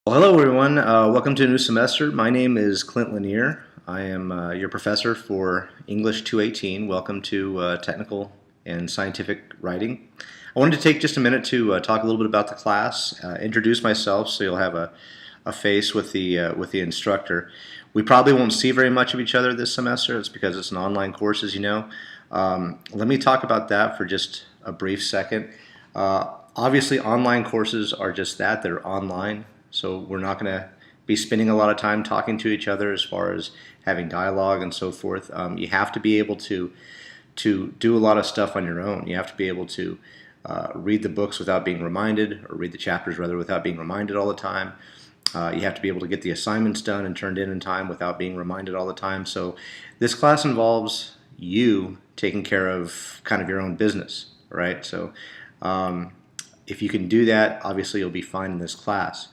Well, hello everyone. Welcome to a new semester. My name is Clint Lanier. I am your professor for English 218. Welcome to Technical and Scientific Writing. I wanted to take just a minute to talk a little bit about the class, introduce myself so you'll have a face with the instructor. We probably won't see very much of each other this semester. It's because it's an online course, as you know. Let me talk about that for just a brief second. Obviously, online courses are just that. They're online. So we're not going to be spending a lot of time talking to each other as far as having dialogue and so forth. You have to be able to do a lot of stuff on your own. You have to be able to read the books without being reminded, or read the chapters rather without being reminded all the time. You have to be able to get the assignments done and turned in time without being reminded all the time. So this class involves you taking care of kind of your own business, right? So if you can do that, obviously you'll be fine in this class.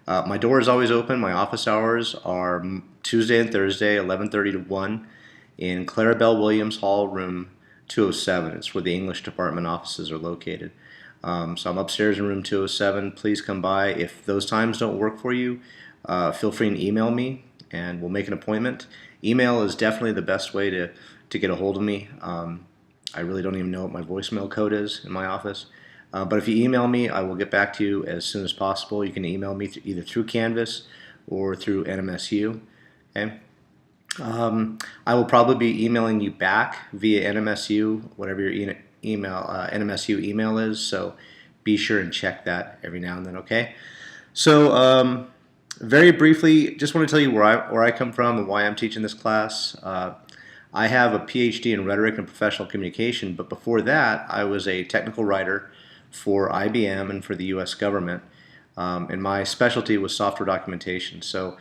My door is always open. My office hours are Tuesday and Thursday, 11:30 to 1 in Clarabelle Williams Hall, room 207. It's where the English department offices are located. So I'm upstairs in room 207. Please come by. If those times don't work for you, feel free and email me and we'll make an appointment. Email is definitely the best way to get a hold of me. I really don't even know what my voicemail code is in my office. But if you email me, I will get back to you as soon as possible. You can email me either through Canvas or through NMSU. Okay? I will probably be emailing you back via NMSU, whatever your NMSU email is. So be sure and check that every now and then. Okay? So very briefly, just want to tell you where I come from and why I'm teaching this class. I have a PhD in rhetoric and professional communication, but before that, I was a technical writer for IBM and for the U.S. government, and my specialty was software documentation. So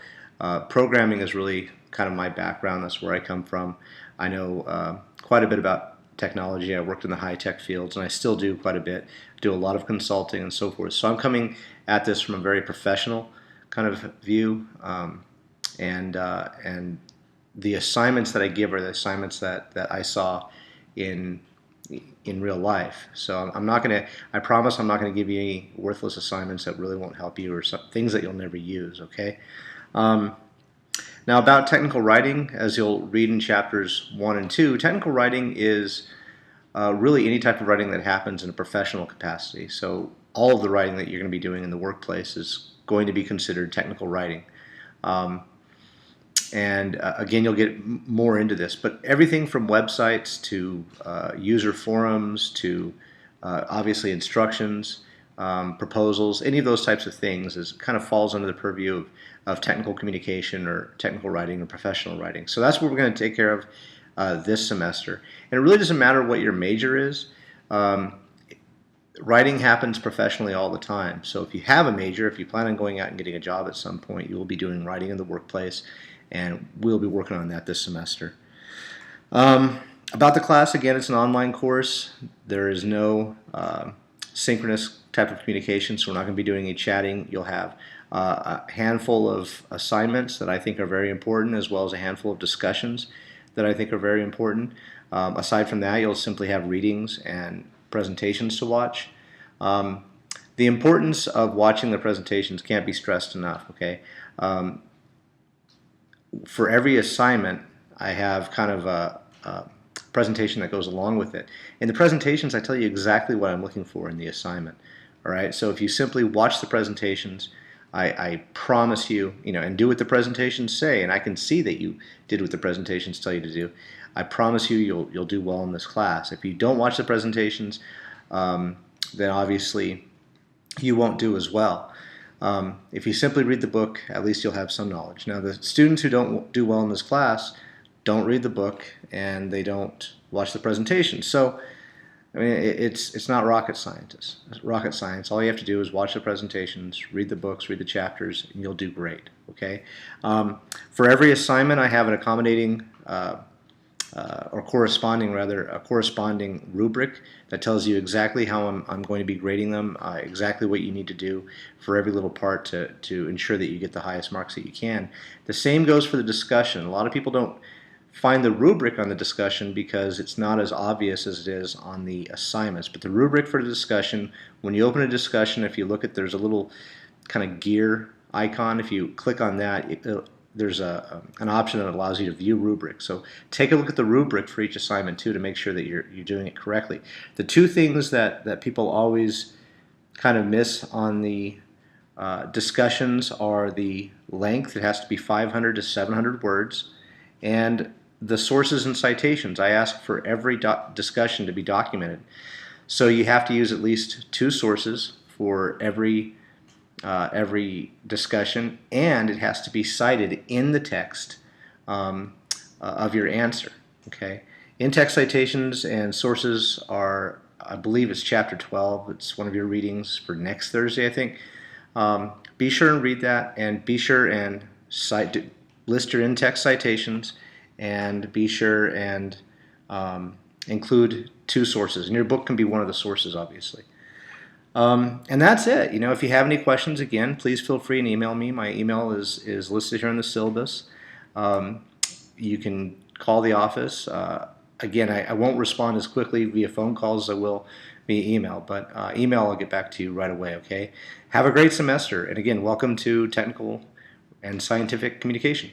programming is really kind of my background. That's where I come from. I know quite a bit about technology. I worked in the high-tech fields, and I still do quite a bit. Do a lot of consulting and so forth. So I'm coming at this from a very professional kind of view, and the assignments that I give are the assignments that I saw in real life. So I promise I'm not going to give you any worthless assignments that really won't help you, or things that you'll never use, okay? Now about technical writing, as you'll read in chapters 1 and 2, technical writing is really any type of writing that happens in a professional capacity. So all of the writing that you're going to be doing in the workplace is going to be considered technical writing. Again, you'll get more into this, but everything from websites to user forums to obviously instructions, proposals, any of those types of things kind of falls under the purview of technical communication or technical writing or professional writing. So that's what we're going to take care of this semester. And it really doesn't matter what your major is. Writing happens professionally all the time. So if you have a major, if you plan on going out and getting a job at some point, you will be doing writing in the workplace, and we'll be working on that this semester. About the class, again, it's an online course. There is no synchronous type of communication, so we're not going to be doing any chatting. You'll have a handful of assignments that I think are very important, as well as a handful of discussions that I think are very important. Aside from that, you'll simply have readings and presentations to watch. The importance of watching the presentations can't be stressed enough, okay? For every assignment, I have kind of a presentation that goes along with it. In the presentations, I tell you exactly what I'm looking for in the assignment. All right. So if you simply watch the presentations, I promise you, and do what the presentations say, and I can see that you did what the presentations tell you to do. I promise you, you'll do well in this class. If you don't watch the presentations, then obviously you won't do as well. If you simply read the book, at least you'll have some knowledge. Now, the students who don't do well in this class don't read the book and they don't watch the presentation. So, I mean, it's not rocket science. Rocket science. All you have to do is watch the presentations, read the books, read the chapters, and you'll do great. Okay. For every assignment, I have an accommodating or corresponding rubric that tells you exactly how I'm going to be grading them, exactly what you need to do for every little part to ensure that you get the highest marks that you can. The same goes for the discussion. A lot of people don't find the rubric on the discussion because it's not as obvious as it is on the assignments. But the rubric for the discussion, when you open a discussion, if you look at, there's a little kind of gear icon. If you click on that, there's an option that allows you to view rubrics. So take a look at the rubric for each assignment too to make sure that you're doing it correctly. The two things that people always kind of miss on the discussions are the length. It has to be 500 to 700 words, and the sources and citations. I ask for every discussion to be documented. So you have to use at least 2 sources for every discussion, and it has to be cited in the text of your answer. Okay, in-text citations and sources are, I believe it's chapter 12. It's one of your readings for next Thursday, I think. Be sure and read that, and be sure and list your in-text citations, and be sure and include 2 sources. And your book can be one of the sources, obviously. And that's it. If you have any questions, again, please feel free and email me. My email is listed here in the syllabus. You can call the office. Again, I won't respond as quickly via phone calls as I will via email, but email I'll get back to you right away, okay? Have a great semester, and again, welcome to Technical and Scientific Communication.